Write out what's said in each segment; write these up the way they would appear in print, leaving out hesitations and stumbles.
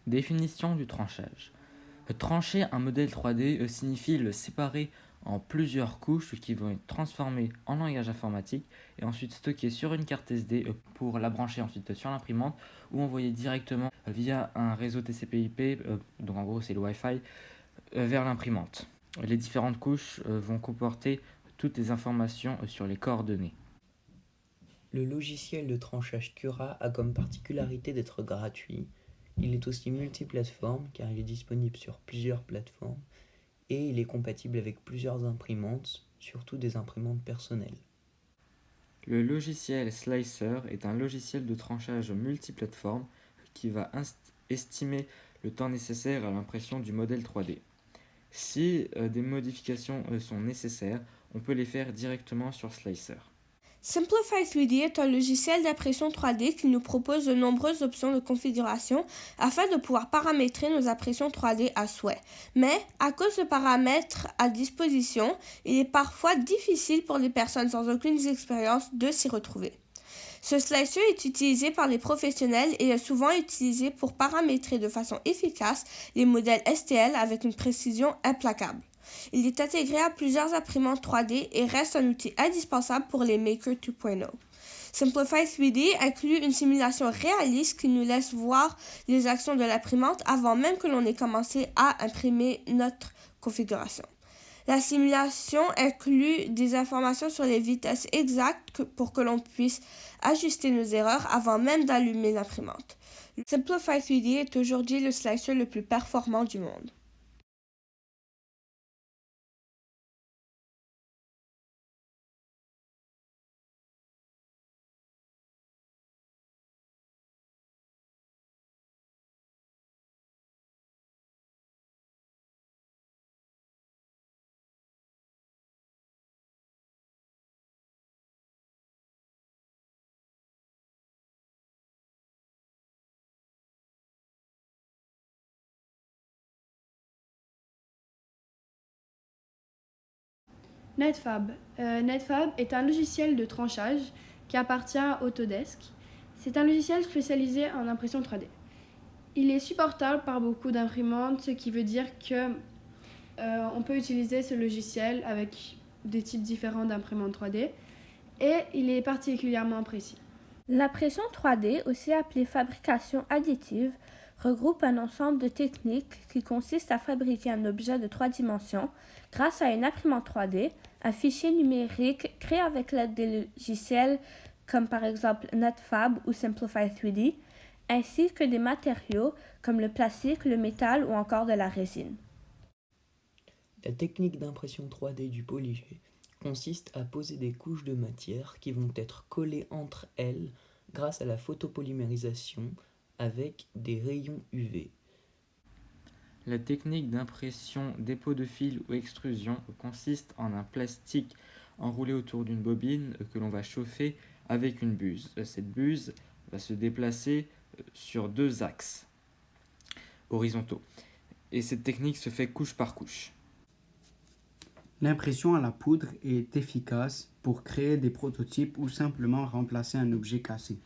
Définition du tranchage. Trancher un modèle 3D signifie le séparer en plusieurs couches qui vont être transformées en langage informatique et ensuite stockées sur une carte SD pour la brancher ensuite sur l'imprimante ou envoyer directement via un réseau TCP/IP, donc en gros c'est le Wi-Fi, vers l'imprimante. Les différentes couches vont comporter toutes les informations sur les coordonnées. Le logiciel de tranchage Cura a comme particularité d'être gratuit. Il est aussi multiplateforme car il est disponible sur plusieurs plateformes et il est compatible avec plusieurs imprimantes, surtout des imprimantes personnelles. Le logiciel Slicer est un logiciel de tranchage multiplateforme qui va estimer le temps nécessaire à l'impression du modèle 3D. Si des modifications sont nécessaires, on peut les faire directement sur Slicer. Simplify 3D est un logiciel d'impression 3D qui nous propose de nombreuses options de configuration afin de pouvoir paramétrer nos impressions 3D à souhait. Mais, à cause de paramètres à disposition, il est parfois difficile pour les personnes sans aucune expérience de s'y retrouver. Ce slicer est utilisé par les professionnels et est souvent utilisé pour paramétrer de façon efficace les modèles STL avec une précision implacable. Il est intégré à plusieurs imprimantes 3D et reste un outil indispensable pour les Maker 2.0. Simplify 3D inclut une simulation réaliste qui nous laisse voir les actions de l'imprimante avant même que l'on ait commencé à imprimer notre configuration. La simulation inclut des informations sur les vitesses exactes pour que l'on puisse ajuster nos erreurs avant même d'allumer l'imprimante. Simplify 3D est aujourd'hui le slicer le plus performant du monde. Netfab. Netfab est un logiciel de tranchage qui appartient à Autodesk. C'est un logiciel spécialisé en impression 3D. Il est supportable par beaucoup d'imprimantes, ce qui veut dire que on peut utiliser ce logiciel avec des types différents d'imprimantes 3D et il est particulièrement précis. L'impression 3D, aussi appelée fabrication additive, regroupe un ensemble de techniques qui consistent à fabriquer un objet de 3 dimensions grâce à une imprimante 3D, un fichier numérique créé avec l'aide des logiciels comme par exemple Netfab ou Simplify 3D, ainsi que des matériaux comme le plastique, le métal ou encore de la résine. La technique d'impression 3D du polyger consiste à poser des couches de matière qui vont être collées entre elles grâce à la photopolymérisation avec des rayons UV. La technique d'impression dépôt de fil ou extrusion consiste en un plastique enroulé autour d'une bobine que l'on va chauffer avec une buse. Cette buse va se déplacer sur 2 axes horizontaux. Et cette technique se fait couche par couche. L'impression à la poudre est efficace pour créer des prototypes ou simplement remplacer un objet cassé.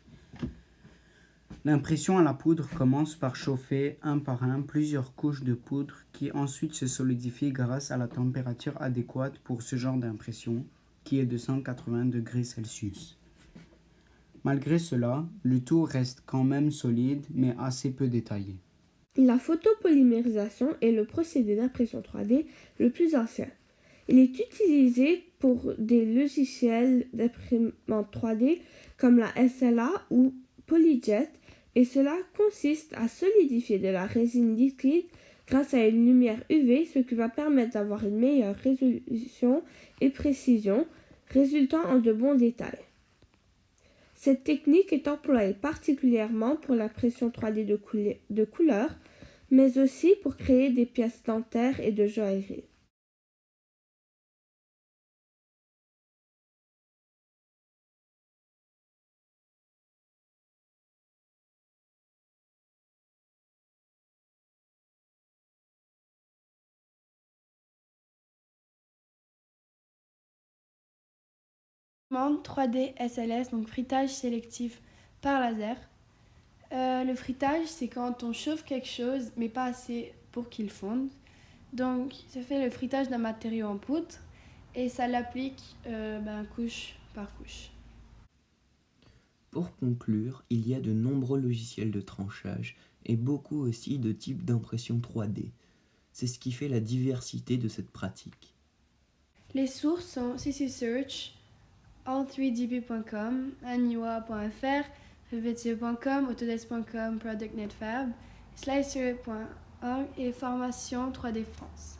L'impression à la poudre commence par chauffer un par un plusieurs couches de poudre qui ensuite se solidifient grâce à la température adéquate pour ce genre d'impression, qui est de 180 degrés Celsius. Malgré cela, le tout reste quand même solide mais assez peu détaillé. La photopolymérisation est le procédé d'impression 3D le plus ancien. Il est utilisé pour des logiciels d'imprimante 3D comme la SLA ou PolyJet et cela consiste à solidifier de la résine liquide grâce à une lumière UV, ce qui va permettre d'avoir une meilleure résolution et précision, résultant en de bons détails. Cette technique est employée particulièrement pour l'impression 3D de couleurs, mais aussi pour créer des pièces dentaires et de joaillerie. Imprimante 3D SLS, donc frittage sélectif par laser. Le frittage, c'est quand on chauffe quelque chose, mais pas assez pour qu'il fonde. Donc, ça fait le frittage d'un matériau en poudre et ça l'applique couche par couche. Pour conclure, il y a de nombreux logiciels de tranchage et beaucoup aussi de types d'impression 3D. C'est ce qui fait la diversité de cette pratique. Les sources sont CC Search, all3dp.com, aniwa.fr, revetier.com, autodesk.com, Product Netfab, slicer.org et Formation 3D France.